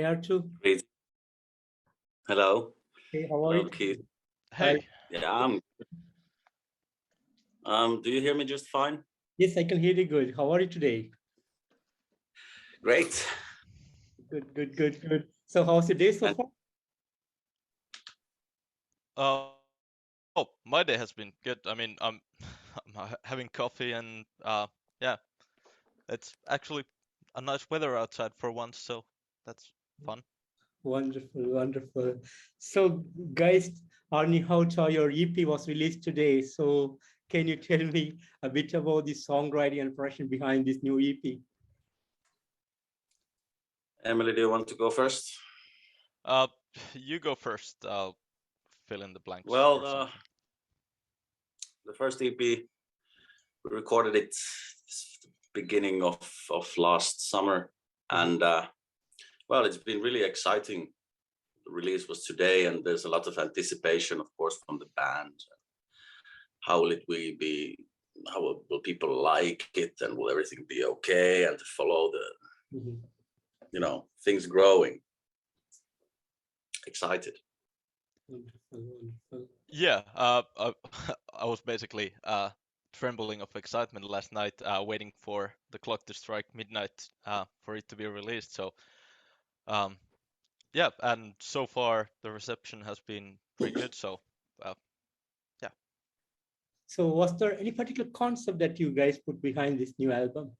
Artu. Great. Hello. Hey, how are Hello, you? Keith. Hi. Hey, Yeah, do you hear me just fine? Yes, I can hear you good. How are you today? Great. Good. So how's your day so And far? oh, my day has been good. I mean, I'm having coffee and yeah, it's actually a nice weather outside for once, so that's fun. Wonderful. So guys, Aarnihauta, your EP was released today. So can you tell me a bit about the songwriting and production behind this new EP? Emily, do you want to go first? You go first. I'll fill in the blanks Well, or something. the first EP, we recorded it beginning of last summer, and well, it's been really exciting. The release was today, and there's a lot of anticipation, of course, from the band. How will it be? How will people like it, and will everything be okay? And to follow the things growing. Excited. Wonderful. Yeah, I was basically trembling of excitement last night, waiting for the clock to strike midnight for it to be released. So yeah, and so far the reception has been pretty good. So yeah. So was there any particular concept that you guys put behind this new album?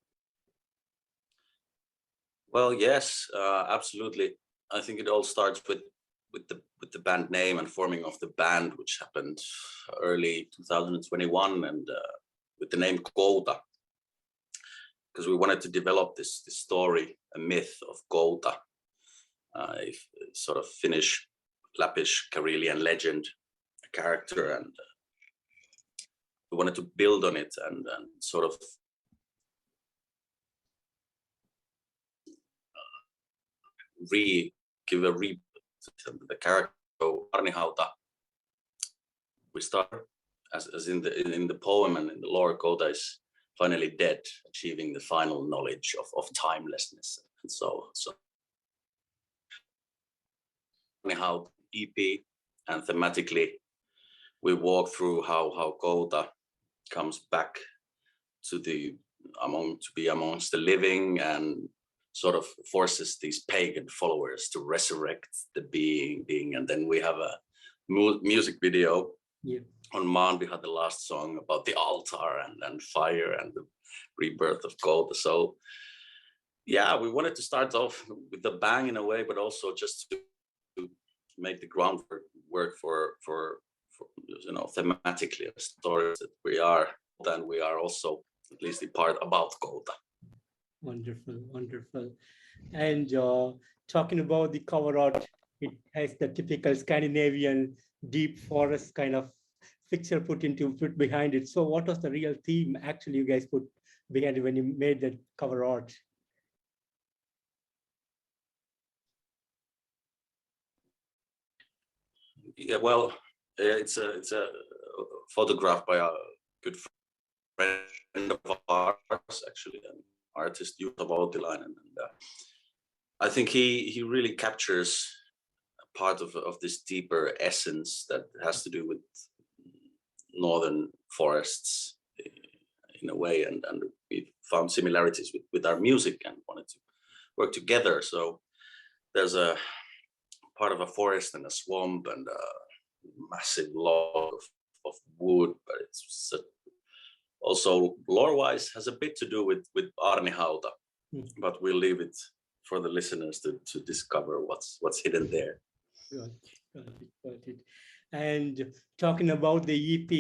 Well, yes, absolutely. I think it all starts with the band name and forming of the band, which happened early 2021, and with the name Kouta, because we wanted to develop this story, a myth of Kouta, a sort of Finnish, Lappish, Karelian legend, a character, and we wanted to build on it and sort of give a the character Aarnihauta. We start as in the poem and in the lore, Kouta is finally dead, achieving the final knowledge of timelessness. And so Aarnihauta EP, and thematically we walk through how Kouta comes back to be amongst the living and sort of forces these pagan followers to resurrect the being. And then we have a music video. Yeah. On Maan, we had the last song about the altar and fire and the rebirth of Kouta. So yeah, we wanted to start off with the bang in a way, but also just to make the groundwork work for thematically a story that we are, and we are also at least the part about Kouta. Wonderful. And talking about the cover art, it has the typical Scandinavian deep forest kind of picture put behind it. So what was the real theme actually you guys put behind it when you made that cover art? Yeah, well, it's a photograph by a good friend of ours, actually, an artist, Jutta Voutilainen, and I think he really captures a part of this deeper essence that has to do with northern forests in a way, and we found similarities with our music and wanted to work together. So there's a part of a forest and a swamp and a massive log of wood, but it's also lore-wise has a bit to do with Aarnihauta, but we'll leave it for the listeners to discover what's hidden there. Got it. And talking about the EP,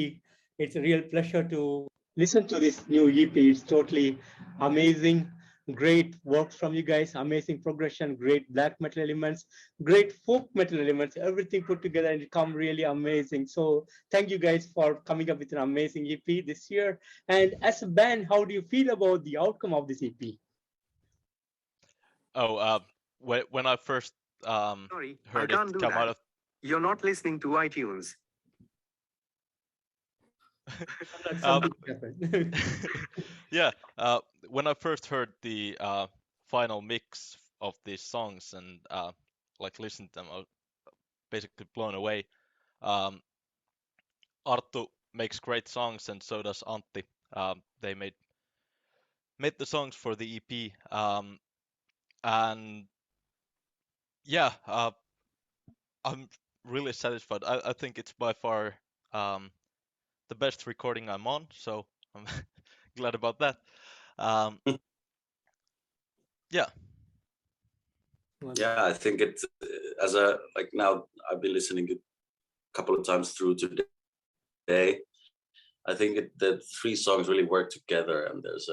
it's a real pleasure to listen to this new EP. It's totally amazing. Great work from you guys, amazing progression, great black metal elements, great folk metal elements, everything put together and it come really amazing. So thank you guys for coming up with an amazing EP this year. And as a band, how do you feel about the outcome of this EP? Oh, when I first Sorry, I heard can't it do come out that. of You're not listening to iTunes. Something happened. yeah, when I first heard the final mix of these songs and like listened to them, I was basically blown away. Um, Arttu makes great songs, and so does Antti. They made the songs for the EP, and yeah, I'm really satisfied. I think it's by far the best recording I'm on, so I'm glad about that. Um, yeah. Yeah, I think it as a like now I've been listening it a couple of times through today. I think the three songs really work together, and there's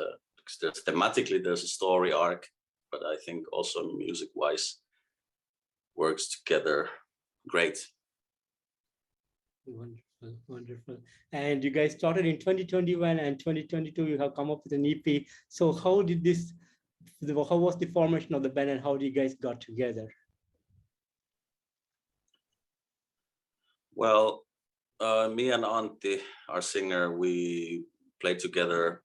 thematically there's a story arc, but I think also music wise works together great. Wonderful, wonderful. And you guys started in 2021 and 2022. You have come up with an EP. So how was the formation of the band, and how did you guys got together? Well, me and Antti, our singer, we played together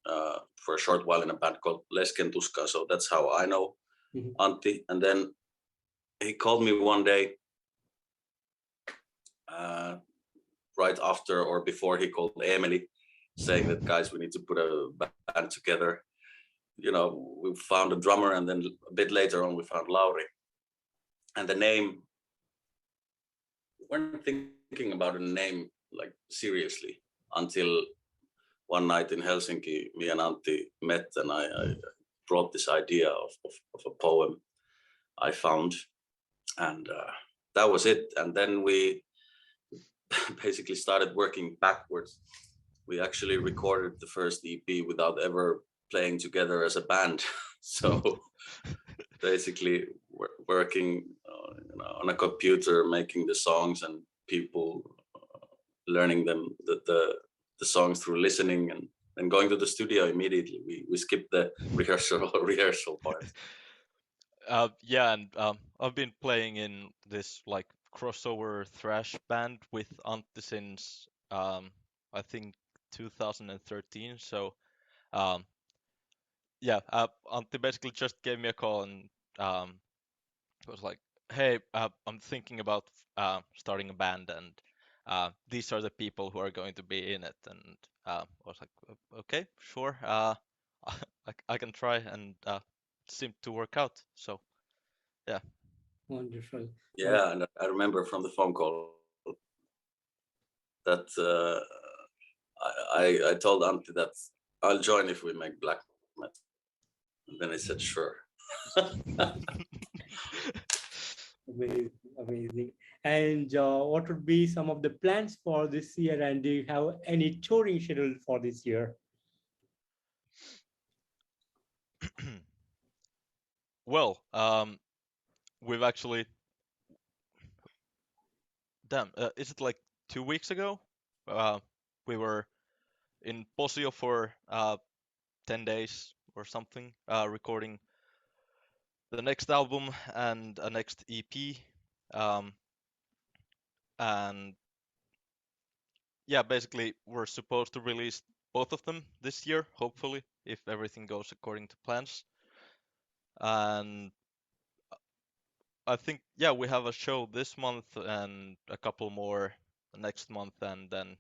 for a short while in a band called Lesken Tuska. So that's how I know Antti. And then he called me one day, right after or before he called Emily, saying that, guys, we need to put a band together. You know, we found a drummer, and then a bit later on we found Lauri. And the name, we weren't thinking about a name like seriously until one night in Helsinki, me and Antti met, and I brought this idea of a poem I found, and that was it. And then we basically started working backwards. We actually recorded the first EP without ever playing together as a band. So basically working on a computer, making the songs, and people learning them the songs through listening, and then going to the studio immediately. We skipped the rehearsal part. Yeah, and I've been playing in this like crossover thrash band with Antti since I think 2013. So yeah, Antti basically just gave me a call and was like, "Hey, I'm thinking about starting a band, and these are the people who are going to be in it." And I was like, "Okay, sure, I can try," and it seemed to work out. So yeah. Wonderful. Yeah, and I remember from the phone call that I told Antti that I'll join if we make black metal. And then he said, sure. Amazing, amazing. And what would be some of the plans for this year? And do you have any touring schedule for this year? Well, we've actually, damn, is it like 2 weeks ago? We were in Posio for 10 days or something, recording the next album and a next EP. And yeah, basically, we're supposed to release both of them this year, hopefully, if everything goes according to plans. And I think, yeah, we have a show this month and a couple more next month, and then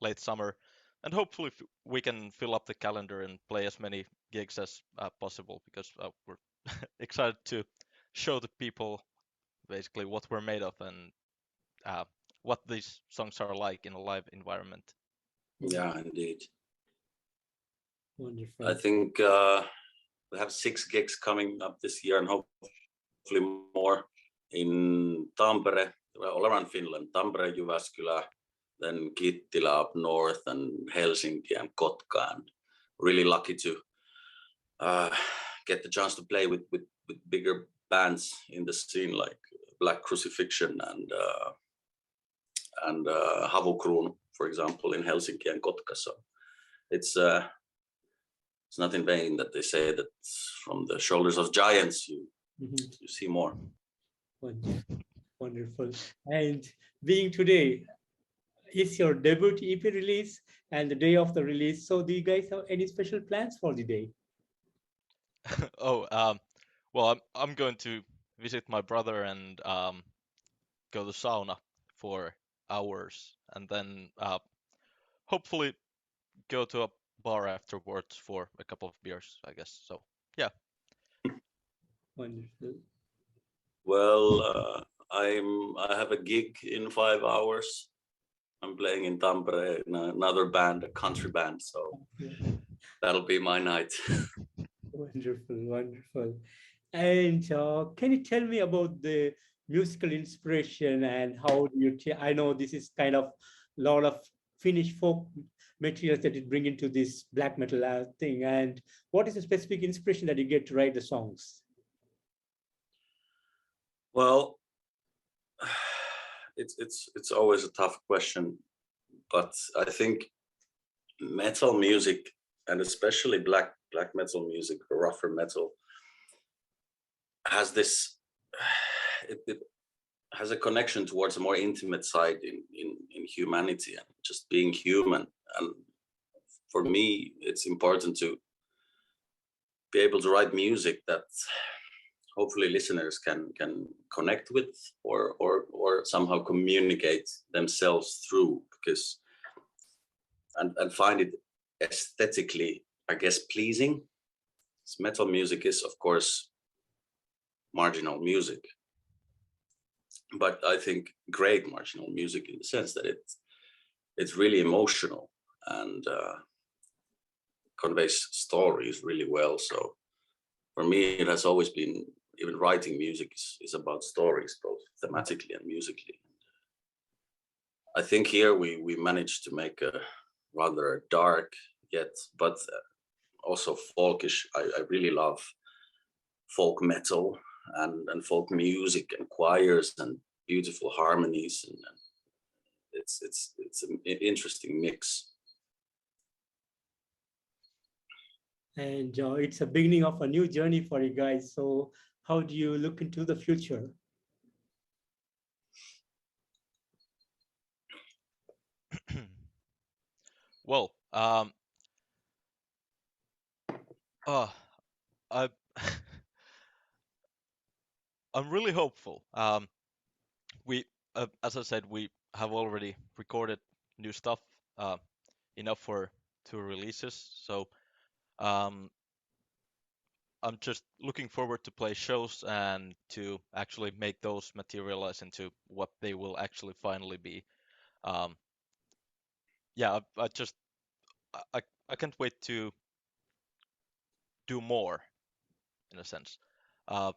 late summer. And hopefully we can fill up the calendar and play as many gigs as possible, because we're excited to show the people basically what we're made of and what these songs are like in a live environment. Yeah, indeed. Wonderful. I think we have 6 gigs coming up this year, and hopefully more in Tampere, all around Finland. Tampere, Jyväskylä, then Kittilä up north, and Helsinki and Kotka. And really lucky to get the chance to play with bigger bands in the scene, like Black Crucifixion and Havukruun, for example, in Helsinki and Kotka. So it's not in vain that they say that from the shoulders of giants you see more. Wonderful. And being today is your debut EP release and the day of the release. So do you guys have any special plans for the day? Oh, well, I'm going to visit my brother and go to sauna for hours, and then hopefully go to a bar afterwards for a couple of beers, I guess. So yeah. Wonderful. Well, I have a gig in 5 hours. I'm playing in Tampere in another band, a country band. So that'll be my night. Wonderful, wonderful. And can you tell me about the musical inspiration and how do you? I know this is kind of a lot of Finnish folk materials that you bring into this black metal thing. And what is the specific inspiration that you get to write the songs? Well, it's always a tough question, but I think metal music, and especially black metal music or rougher metal, has this it has a connection towards a more intimate side in humanity and just being human. And for me, it's important to be able to write music that hopefully listeners can connect with or somehow communicate themselves through, because and find it aesthetically, I guess, pleasing. Metal music is, of course, marginal music, but I think great marginal music in the sense that it's really emotional and conveys stories really well. So for me, it has always been, even writing music is about stories, both thematically and musically. I think here we managed to make a rather dark yet, but also folkish. I really love folk metal and folk music and choirs and beautiful harmonies, and it's an interesting mix. And it's a beginning of a new journey for you guys. So how do you look into the future? Well, I I'm really hopeful. We, as I said, we have already recorded new stuff, uh, enough for 2 releases. So um, I'm just looking forward to play shows and to actually make those materialize into what they will actually finally be. Um, yeah, I just I can't wait to do more in a sense. Uh,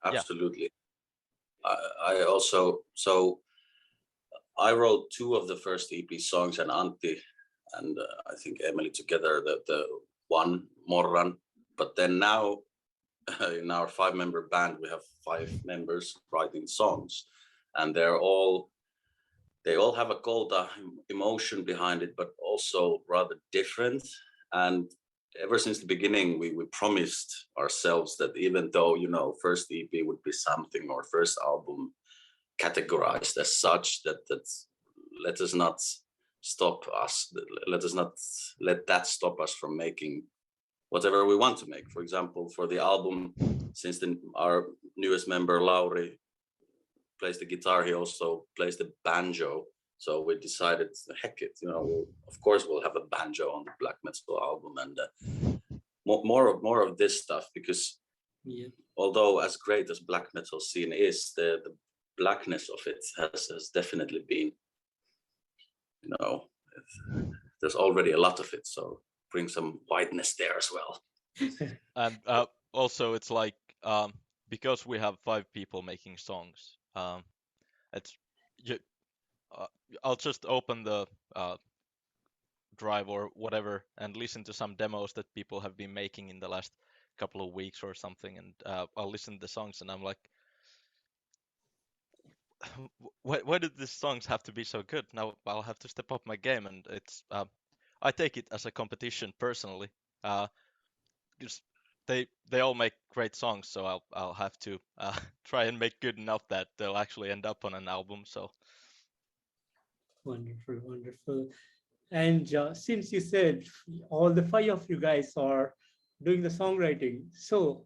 yeah. Absolutely. I also, so I wrote 2 of the first EP songs, and Antti and I think Emily together the one Morran. But then now in our 5-member band we have 5 members writing songs, and they all have a Kouta emotion behind it, but also rather different. And ever since the beginning, we promised ourselves that even though, first EP would be something, or first album categorized as such, that let us not stop us. Let us not let that stop us from making whatever we want to make. For example, for the album, since our newest member Lauri plays the guitar, he also plays the banjo. So we decided, heck it, of course we'll have a banjo on the black metal album, and more of this stuff, because although as great as black metal scene is, the blackness of it has definitely been, there's already a lot of it, so bring some whiteness there as well. And also it's like, because we have 5 people making songs, it's I'll just open the drive or whatever and listen to some demos that people have been making in the last couple of weeks or something, and I'll listen to the songs and I'm like, why did these songs have to be so good? Now I'll have to step up my game, and it's I take it as a competition personally, because they all make great songs, so I'll have to try and make good enough that they'll actually end up on an album. So Wonderful, wonderful. And since you said all the 5 of you guys are doing the songwriting. So,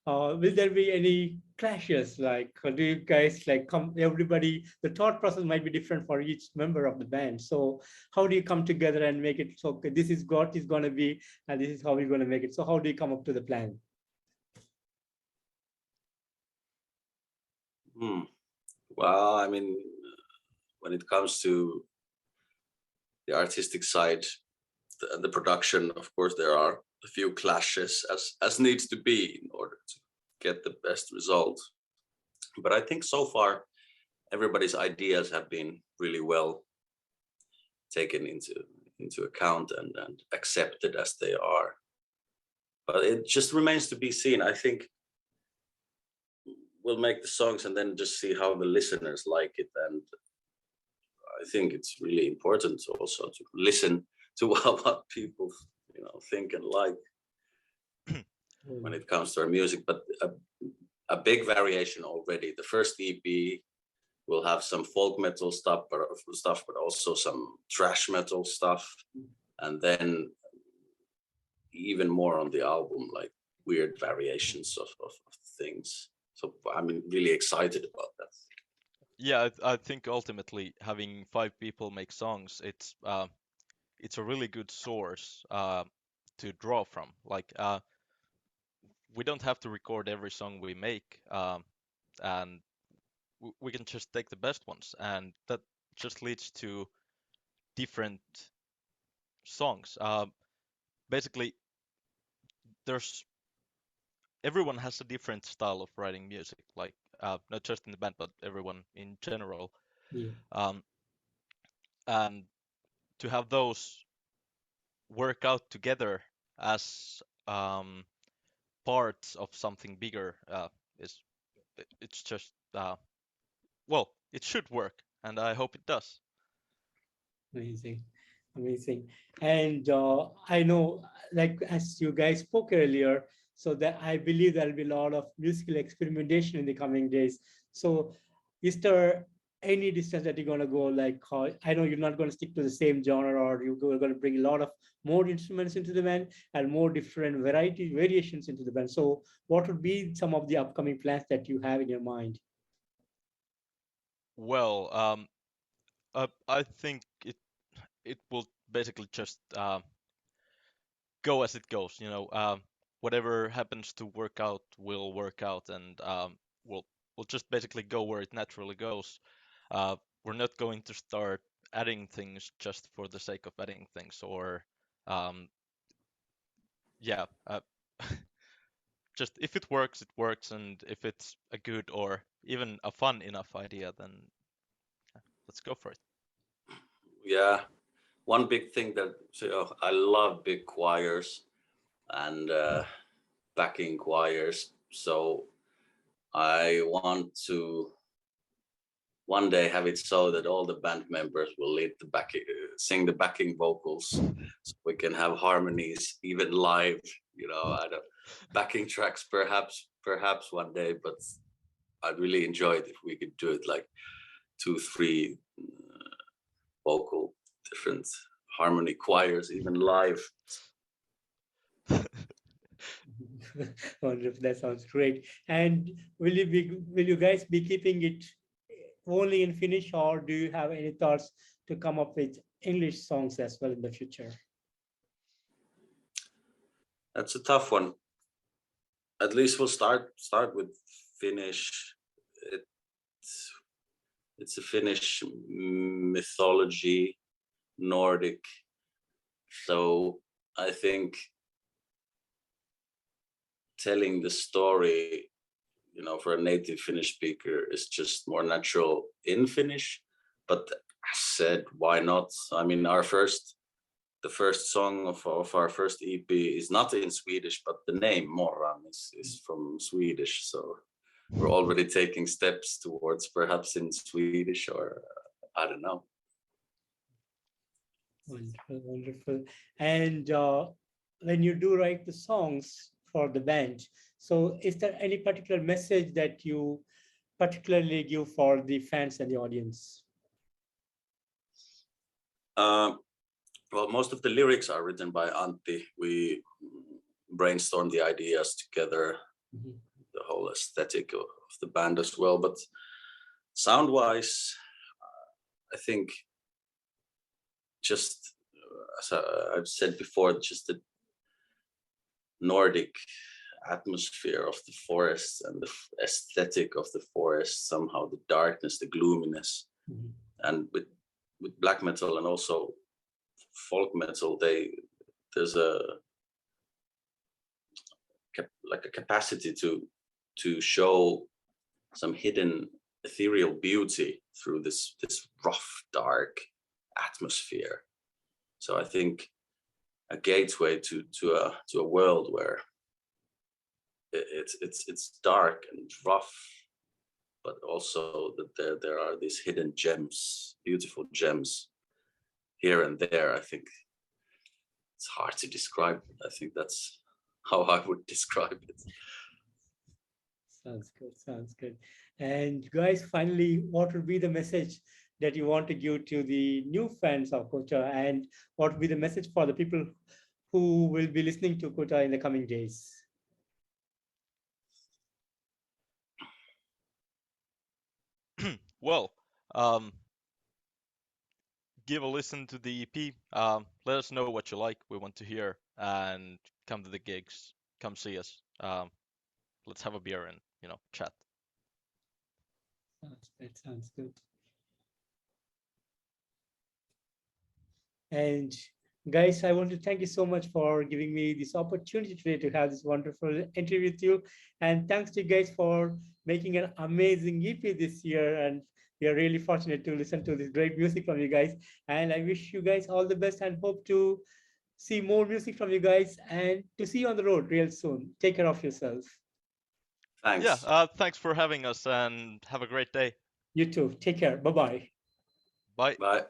will there be any clashes? Like, do you guys like come? Everybody, the thought process might be different for each member of the band. So, how do you come together and make it so? Okay, this is what is going to be, and this is how we're going to make it. So, how do you come up to the plan? Well, I mean, when it comes to the artistic side and the production, of course, there are a few clashes as needs to be in order to get the best result. But I think so far, everybody's ideas have been really well taken into account and accepted as they are. But it just remains to be seen. I think we'll make the songs and then just see how the listeners like it. And I think it's really important also to listen to what people think and like when it comes to our music. But a big variation already. The first EP will have some folk metal stuff, but also some thrash metal stuff, and then even more on the album, like weird variations of things. So I'm really excited about that. Yeah, I think ultimately having 5 people make songs, it's a really good source to draw from. Like we don't have to record every song we make, and we can just take the best ones, and that just leads to different songs. Basically, there's everyone has a different style of writing music, like not just in the band, but everyone in general. Yeah. And to have those work out together as parts of something bigger is it's just well, it should work, and I hope it does. Amazing, amazing. And I know, like as you guys spoke earlier, so that I believe there'll be a lot of musical experimentation in the coming days. So, is there any distance that you're going to go? Like, I know you're not going to stick to the same genre, or you're going to bring a lot of more instruments into the band and more different variations into the band. So, what would be some of the upcoming plans that you have in your mind? Well, I think it will basically just go as it goes. Whatever happens to work out will work out, and we'll just basically go where it naturally goes. We're not going to start adding things just for the sake of adding things, or yeah, just if it works, and if it's a good or even a fun enough idea, then let's go for it. Yeah, one big thing that I love big choirs and backing choirs. So I want to one day have it so that all the band members will lead the backing, sing the backing vocals, so we can have harmonies even live. I don't backing tracks perhaps one day, but I'd really enjoy it if we could do it like 2-3 vocal different harmony choirs even live. Wonderful. That sounds great. And will you guys be keeping it only in Finnish, or do you have any thoughts to come up with English songs as well in the future? That's a tough one. At least we'll start with Finnish. It's a Finnish mythology, Nordic. So I think telling the story, for a native Finnish speaker is just more natural in Finnish. But I said, why not? I mean, the first song of our first EP is not in Swedish, but the name Morran is from Swedish. So we're already taking steps towards perhaps in Swedish, or I don't know. Wonderful, wonderful. And when you do write the songs for the band, so is there any particular message that you particularly give for the fans and the audience? Well, most of the lyrics are written by Antti. We brainstorm the ideas together, Mhm. the whole aesthetic of the band as well. But sound-wise, I think just as I've said before, just the Nordic atmosphere of the forest and the aesthetic of the forest, somehow the darkness, the gloominess, Mhm. and with black metal and also folk metal, there's like a capacity to show some hidden ethereal beauty through this rough, dark atmosphere. So I think a gateway to a world where it's dark and rough, but also that there are these hidden gems, beautiful gems here and there. I think it's hard to describe. I think that's how I would describe it. Sounds good. Sounds good. And guys, finally, what would be the message that you want to give to the new fans of Kouta, and what would be the message for the people who will be listening to Kouta in the coming days? Well, give a listen to the EP. Let us know what you like. We want to hear, and come to the gigs. Come see us. Let's have a beer and chat. Sounds good. Sounds good. And guys, I want to thank you so much for giving me this opportunity today to have this wonderful interview with you. And thanks to you guys for making an amazing EP this year. And we are really fortunate to listen to this great music from you guys. And I wish you guys all the best and hope to see more music from you guys and to see you on the road real soon. Take care of yourself. Yeah. Thanks. Thanks for having us, and have a great day. You too. Take care. Bye bye. Bye. Bye.